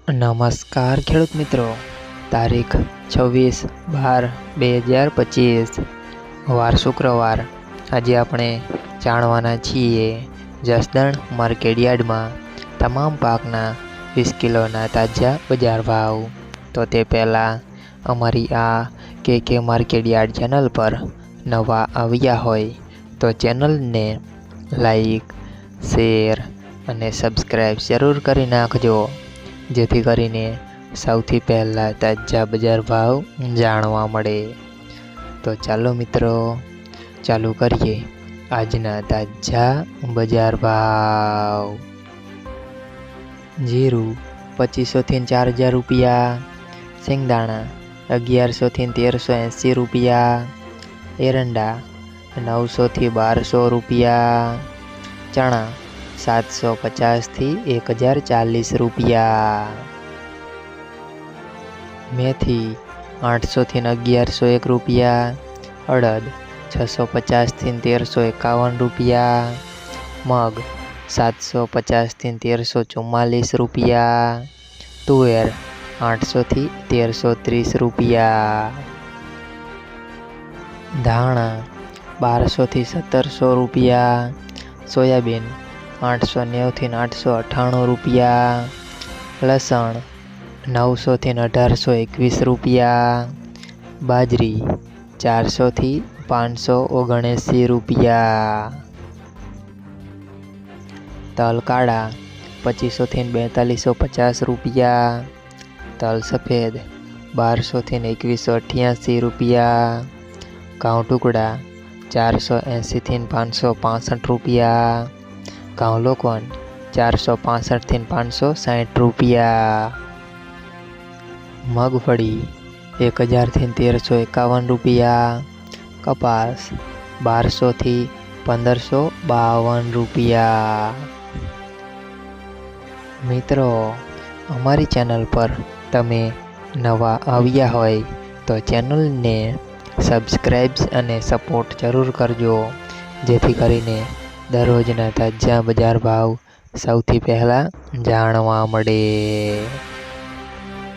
નમસ્કાર ખેડૂત મિત્રો, તારીખ 26/12/2025 વાર શુક્રવાર। આજે આપણે જાણવાના છીએ જસદણ માર્કેટયાર્ડમાં તમામ પાકના 20 કિલોના તાજા બજાર ભાવ। તો તે પહેલાં અમારી આ કે માર્કેટયાર્ડ ચેનલ પર નવા આવ્યા હોય તો ચેનલને લાઈક, શેર અને સબસ્ક્રાઈબ જરૂર કરી નાખજો, જેથી કરીને સૌથી પહેલાં તાજા બજાર ભાવ જાણવા મળે। તો ચાલો મિત્રો, ચાલુ કરીએ આજના તાજા બજાર ભાવ। જીરું 2500 થી 4000 રૂપિયા, સિંગદાણા 1100 થી 1380 રૂપિયા, એરંડા 900 થી 1200 રૂપિયા, ચણા 750 થી 1040 રૂપિયા, મેથી 800 થી 1101 રૂપિયા, અડદ 650 થી 1351 રૂપિયા, મગ 750 થી 1344 રૂપિયા, તુવેર 800 થી 1330 રૂપિયા, ધાણા 1200 થી 1700 રૂપિયા, સોયાબીન 890 થી 898 રૂપિયા, લસણ 900 થી 1821 રૂપિયા, બાજરી 400 થી 579 રૂપિયા, તલ કાળા 2500 થી 4250 રૂપિયા, તલ સફેદ 1200 થી 2188 રૂપિયા, ઘઉં ટુકડા 480 થી 565 રૂપિયા, ઘઉં લોકવન 465 થી 560 રૂપિયા, મગફળી 1000 થી 1351 રૂપિયા, કપાસ 1200 થી 1552 રૂપિયા। મિત્રો, અમારી ચેનલ પર તમે નવા આવ્યા હોય તો ચેનલને સબસ્ક્રાઈબ અને સપોર્ટ જરૂર કરજો, જેથી કરીને દરરોજના તાજા બજાર ભાવ સૌથી પહેલાં જાણવા મળે।